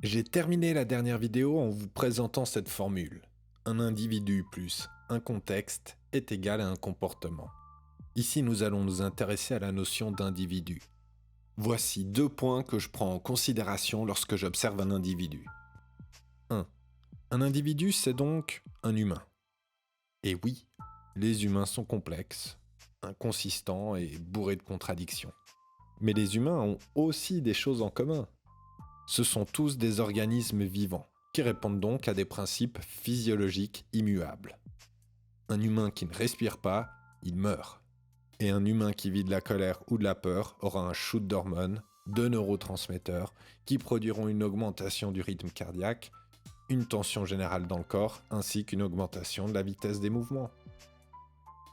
J'ai terminé la dernière vidéo en vous présentant cette formule. Un individu plus un contexte est égal à un comportement. Ici, nous allons nous intéresser à la notion d'individu. Voici 2 points que je prends en considération lorsque j'observe un individu. 1. Un individu, c'est donc un humain. Et oui, les humains sont complexes, inconsistants et bourrés de contradictions. Mais les humains ont aussi des choses en commun. Ce sont tous des organismes vivants, qui répondent donc à des principes physiologiques immuables. Un humain qui ne respire pas, il meurt. Et un humain qui vit de la colère ou de la peur aura un shoot d'hormones, de neurotransmetteurs, qui produiront une augmentation du rythme cardiaque, une tension générale dans le corps, ainsi qu'une augmentation de la vitesse des mouvements.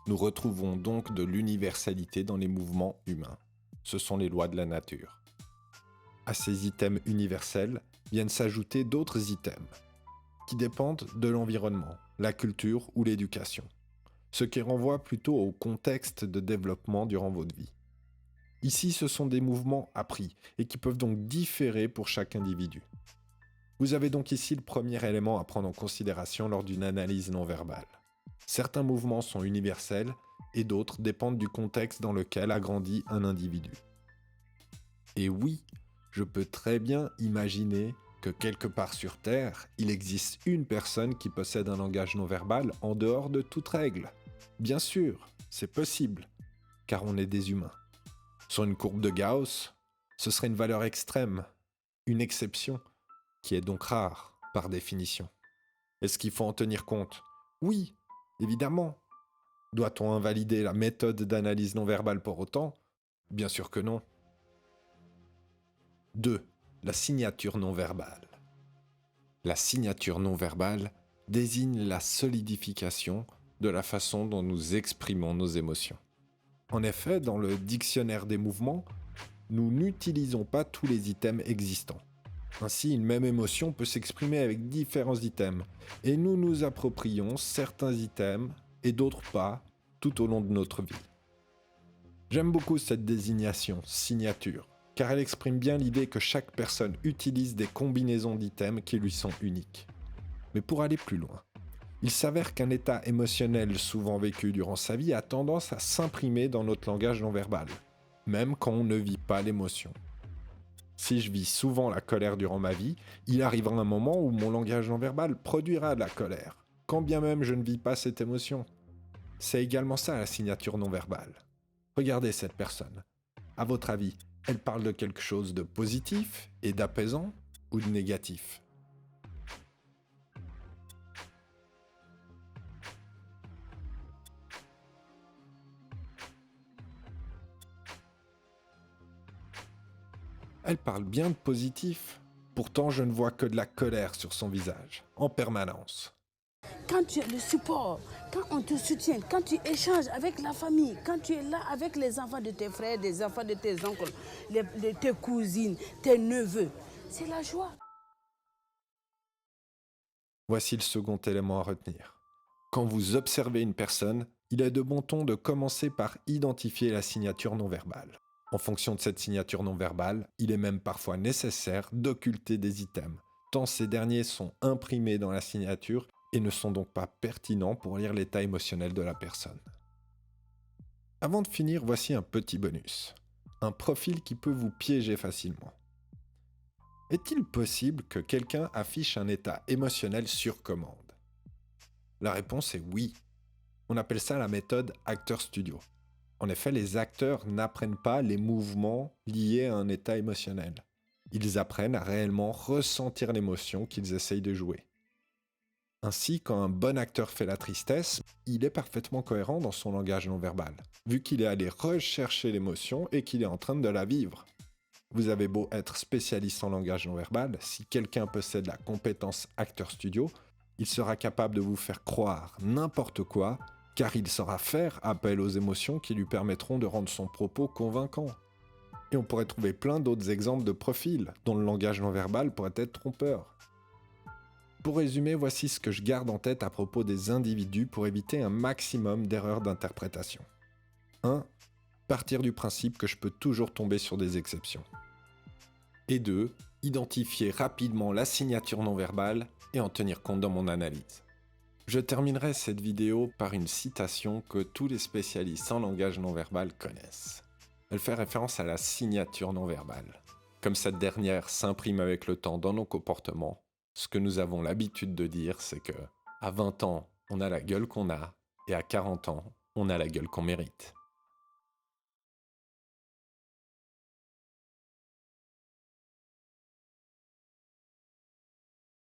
Nous retrouvons donc de l'universalité dans les mouvements humains. Ce sont les lois de la nature. À ces items universels viennent s'ajouter d'autres items qui dépendent de l'environnement, la culture ou l'éducation, ce qui renvoie plutôt au contexte de développement durant votre vie. Ici, ce sont des mouvements appris et qui peuvent donc différer pour chaque individu. Vous avez donc ici le premier élément à prendre en considération lors d'une analyse non verbale. Certains mouvements sont universels et d'autres dépendent du contexte dans lequel a grandi un individu. Et oui, je peux très bien imaginer que quelque part sur Terre, il existe une personne qui possède un langage non verbal en dehors de toute règle. Bien sûr, c'est possible, car on est des humains. Sur une courbe de Gauss, ce serait une valeur extrême, une exception, qui est donc rare par définition. Est-ce qu'il faut en tenir compte ? Oui, évidemment. Doit-on invalider la méthode d'analyse non verbale pour autant ? Bien sûr que non. 2. La signature non verbale. La signature non verbale désigne la solidification de la façon dont nous exprimons nos émotions. En effet, dans le dictionnaire des mouvements, nous n'utilisons pas tous les items existants. Ainsi, une même émotion peut s'exprimer avec différents items, et nous nous approprions certains items et d'autres pas tout au long de notre vie. J'aime beaucoup cette désignation, signature, car elle exprime bien l'idée que chaque personne utilise des combinaisons d'items qui lui sont uniques. Mais pour aller plus loin, il s'avère qu'un état émotionnel souvent vécu durant sa vie a tendance à s'imprimer dans notre langage non verbal, même quand on ne vit pas l'émotion. Si je vis souvent la colère durant ma vie, il arrivera un moment où mon langage non verbal produira de la colère, quand bien même je ne vis pas cette émotion. C'est également ça la signature non verbale. Regardez cette personne. À votre avis, elle parle de quelque chose de positif et d'apaisant ou de négatif ? Elle parle bien de positif. Pourtant, je ne vois que de la colère sur son visage, en permanence. Quand tu es le support, quand on te soutient, quand tu échanges avec la famille, quand tu es là avec les enfants de tes frères, des enfants de tes oncles, tes cousines, tes neveux, c'est la joie. Voici le second élément à retenir. Quand vous observez une personne, il est de bon ton de commencer par identifier la signature non verbale. En fonction de cette signature non verbale, il est même parfois nécessaire d'occulter des items, tant ces derniers sont imprimés dans la signature et ne sont donc pas pertinents pour lire l'état émotionnel de la personne. Avant de finir, voici un petit bonus. Un profil qui peut vous piéger facilement. Est-il possible que quelqu'un affiche un état émotionnel sur commande ? La réponse est oui. On appelle ça la méthode Acteur Studio. En effet, les acteurs n'apprennent pas les mouvements liés à un état émotionnel. Ils apprennent à réellement ressentir l'émotion qu'ils essayent de jouer. Ainsi, quand un bon acteur fait la tristesse, il est parfaitement cohérent dans son langage non verbal, vu qu'il est allé rechercher l'émotion et qu'il est en train de la vivre. Vous avez beau être spécialiste en langage non verbal, si quelqu'un possède la compétence Acteur Studio, il sera capable de vous faire croire n'importe quoi, car il saura faire appel aux émotions qui lui permettront de rendre son propos convaincant. Et on pourrait trouver plein d'autres exemples de profils dont le langage non verbal pourrait être trompeur. Pour résumer, voici ce que je garde en tête à propos des individus pour éviter un maximum d'erreurs d'interprétation. 1. Partir du principe que je peux toujours tomber sur des exceptions. Et 2. Identifier rapidement la signature non verbale et en tenir compte dans mon analyse. Je terminerai cette vidéo par une citation que tous les spécialistes en langage non verbal connaissent. Elle fait référence à la signature non verbale. Comme cette dernière s'imprime avec le temps dans nos comportements, ce que nous avons l'habitude de dire, c'est que à 20 ans, on a la gueule qu'on a, et à 40 ans, on a la gueule qu'on mérite.